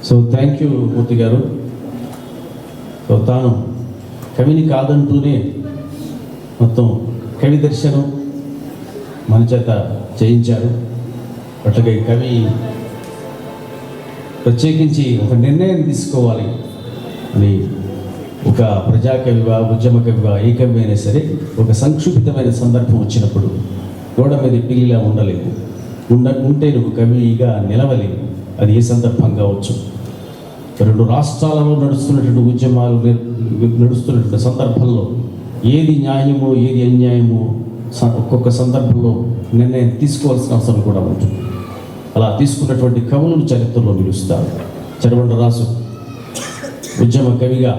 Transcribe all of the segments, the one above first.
So thank you మూర్తి గారు. So తాను కవిని కాదంటూనే మొత్తం కవి దర్శనం మన చేత చేయించారు. అట్లాగే కవి ప్రత్యేకించి ఒక నిర్ణయం తీసుకోవాలి అని ఒక ప్రజాకవిగా, ఉద్యమ కవిగా, ఏ కవి అయినా సరే ఒక సంక్షిప్తమైన సందర్భం వచ్చినప్పుడు గోడ మీద పిల్లిలా ఉండలేదు, ఉంటే నువ్వు కవిగా నిలవలేవు. అది ఏ సందర్భం కావచ్చు. రెండు రాష్ట్రాలలో నడుస్తున్నటువంటి ఉద్యమాలు నడుస్తున్నటువంటి సందర్భంలో ఏది న్యాయమో ఏది అన్యాయమో ఒక్కొక్క సందర్భంలో నిర్ణయం తీసుకోవాల్సిన అవసరం కూడా ఉంటుంది. అలా తీసుకున్నటువంటి కవులను చరిత్రలో నిలుస్తారు. చెరబండరాజు ఉద్యమ కవిగా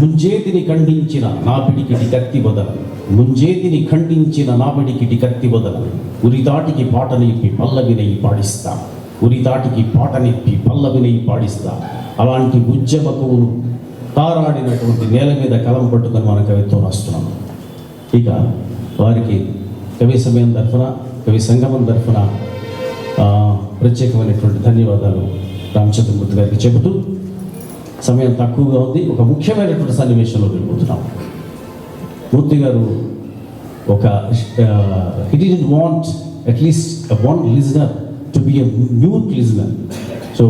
ముంజేతిని ఖండించిన నాపిడికిటి కత్తి వదల, ముంజేతిని ఖండించిన నాపిడికిటి కత్తి వదల, ఉరితాటికి పాటనిప్పి పల్లవినై పాడిస్తా, ఉరితాటికి పాటనిప్పి పల్లవినై పాడిస్తా. అలాంటి ఉద్యమ కవులు తారాడినటువంటి నేల మీద కలం పట్టుకొని మన కవిత్వం రాస్తున్నాం. ఇక వారికి కవి సమయం తరఫున, కవి సంగమం తరఫున ప్రత్యేకమైనటువంటి ధన్యవాదాలు రామచంద్రమూర్తి గారికి చెబుతూ, సమయం తక్కువగా ఉంది, ఒక ముఖ్యమైనటువంటి సన్నివేశంలో వెళ్ళిపోతున్నాం. మూర్తి గారు ఒక he didn't want at least one listener to be a mute listener, so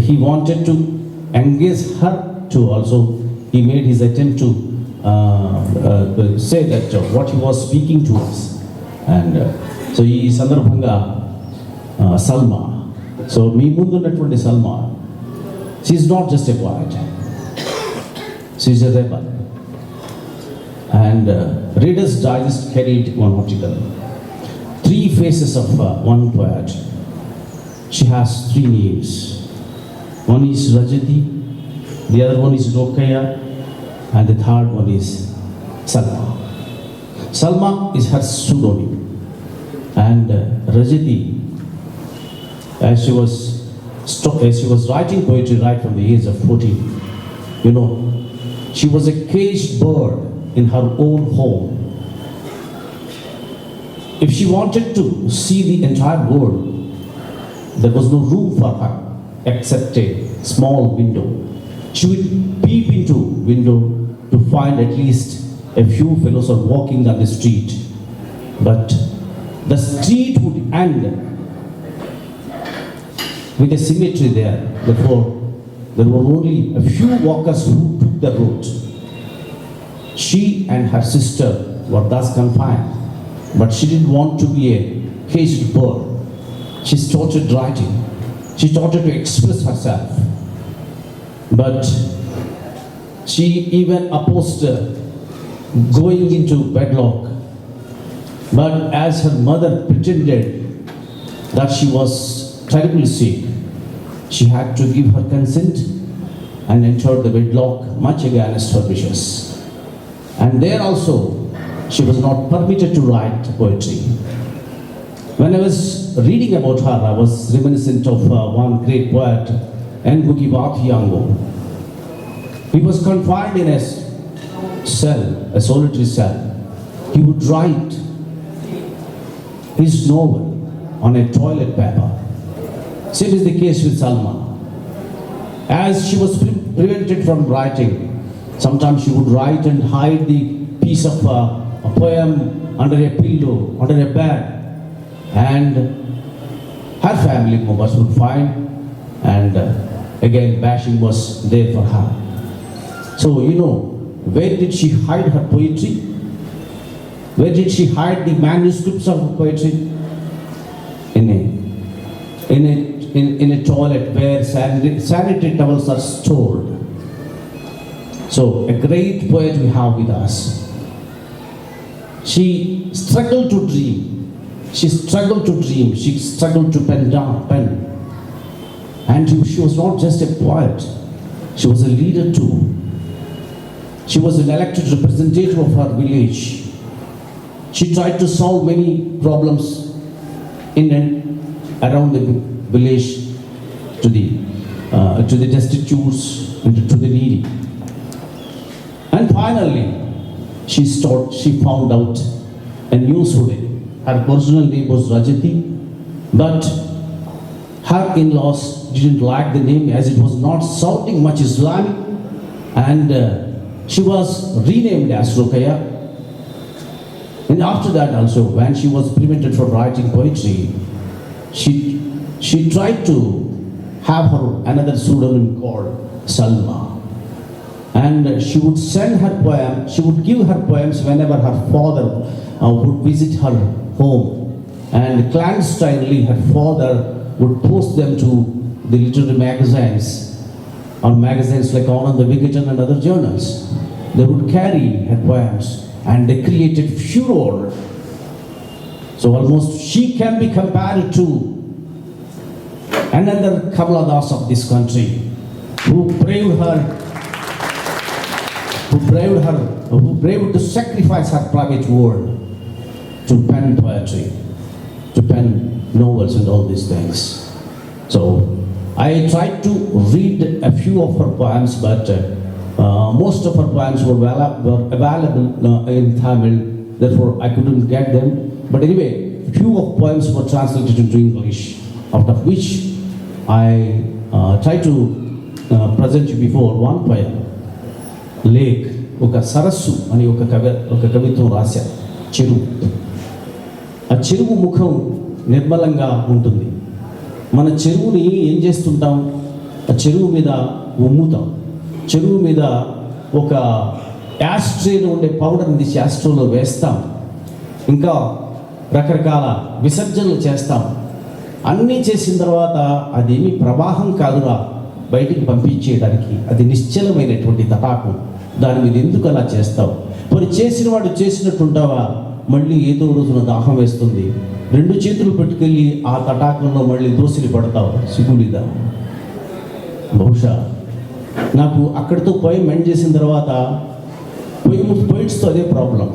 he wanted to engage her to also. He made his attempt to say that what he was speaking to us, and so ఈ సందర్భంగా Salma, so మీ ముందున్నటువంటి Salma, she is not just a poet, she is a rebel. And Reader's Digest carried one article, 3 faces of one poet. She has 3 names. One is Rajati, the other one is Lokaya, and the third one is Salma. Salma is her pseudonym, and Rajati, as she was writing poetry right from the age of 14, she was a caged bird in her own home. If she wanted to see the entire world, there was no room for her except a small window. She would peep into window to find at least a few fellows are walking on the street, but the street would end with a symmetry there. Therefore, there were only a few walkers who took the road. She and her sister were thus confined, but she didn't want to be a caged bird. She started writing. She started to express herself, but she even opposed going into wedlock. But as her mother pretended that she was terribly sick, she had to give her consent and entered the wedlock much against her wishes. And there also, she was not permitted to write poetry. When I was reading about her, I was reminiscent of one great poet, Kavisangamam. He was confined in a cell, a solitary cell. He would write his novel on a toilet paper. Same is the case with Salma. As she was prevented from writing, sometimes she would write and hide the piece of a poem under a pillow, under a bed, and her family members would find, and again bashing was there for her. So where did she hide her poetry? Where did she hide the manuscripts of her poetry? In a toilet where sanitary towels are stored. So a great poet we have with us. She struggled to dream. She struggled to dream. She struggled to pen. And she was not just a poet. She was a leader too. She was an elected representative of her village. She tried to solve many problems in and around the village, to the destitutes and to the needy. And finally, she found out a news today. Her original name was Rajati, but her in-laws didn't like the name as it was not sounding much Islamic, and she was renamed as Ruqayya. And after that also, when she was prevented from writing poetry, she tried to have her another pseudonym called Salma. And she would send her poem, she would give her poems whenever her father would visit her home. And clandestinely, her father would post them to the literary magazines, or magazines like Anand the Vigajan and other journals. They would carry her poems, and they created furor. So almost she can be compared to another Kamala Das of this country, who braved to sacrifice her private world to pen poetry, to pen novels and all these things. So I tried to read a few of her poems, but most of her poems were available in Tamil, therefore I couldn't get them. But anyway, few of poems were translated into English, out of which I try to present you before one poem. Lake, ఒక సరస్సు అని ఒక కవిత్వం రాశారు. చెరువు, ఆ చెరువు ముఖం నిర్మలంగా ఉంటుంది. మన చెరువుని ఏం చేస్తుంటాం, ఆ చెరువు మీద ఉమ్ముతాం, చెరువు మీద ఒక యాస్ట్రేలో ఉండే పౌడర్ని తీసి యాస్ట్రోలో వేస్తాం, ఇంకా రకరకాల విసర్జనలు చేస్తాం. అన్నీ చేసిన తర్వాత అదేమి ప్రవాహం కాదురా బయటికి పంపించేయడానికి, అది నిశ్చలమైనటువంటి తటాకం. దాని మీద ఎందుకు అలా చేస్తావు? మరి చేసిన వాడు చేసినట్టుంటావా? మళ్ళీ ఏదో రోజున దాహం వేస్తుంది, రెండు చేతులు పెట్టుకెళ్ళి ఆ తటాకంలో మళ్ళీ దోసిలి పడతావు, సిగులిదా? బహుశా నాకు అక్కడితో పోయం ఎండ్ చేసిన తర్వాత పోయిట్స్తో అదే ప్రాబ్లం.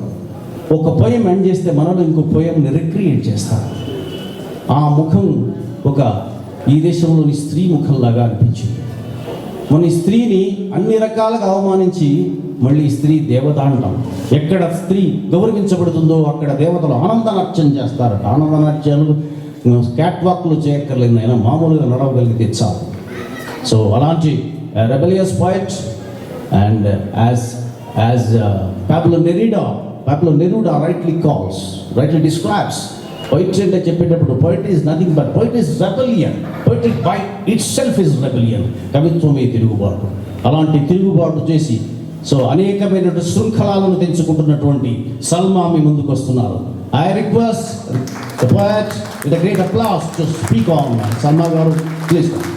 ఒక పోయం ఎండ్ చేస్తే మనలో ఇంకో పోయంని రిక్రియేట్ చేస్తారు. ఆ ముఖం ఒక ఈ దేశంలోని స్త్రీ ముఖంలాగా అనిపించింది. మన ఈ స్త్రీని అన్ని రకాలుగా అవమానించి మళ్ళీ స్త్రీ దేవత అంటాం. ఎక్కడ స్త్రీ గౌరవించబడుతుందో అక్కడ దేవతలు ఆనందనాట్యం చేస్తారట. ఆనందనాట్యాలు క్యాట్ వాక్లు చేయక్కర్లేదు, అయినా మామూలుగా నడవగలిగితే చాలు. సో అలాంటి rebellious poet, and as Pablo Neruda rightly describes, poetry అంటే చెప్పేటప్పుడు poetry is nothing but poetry is rebellion. Poetry by itself is rebellion. కవిత్వమే తిరుగుబాటు. అలాంటి తిరుగుబాటు చేసి సో అనేకమైనటువంటి శృంఖలాలను తెంచుకుంటున్నటువంటి సల్మా మీ ముందుకు వస్తున్నారు. I request the poet with a great applause to speak on. Salma garu, please come.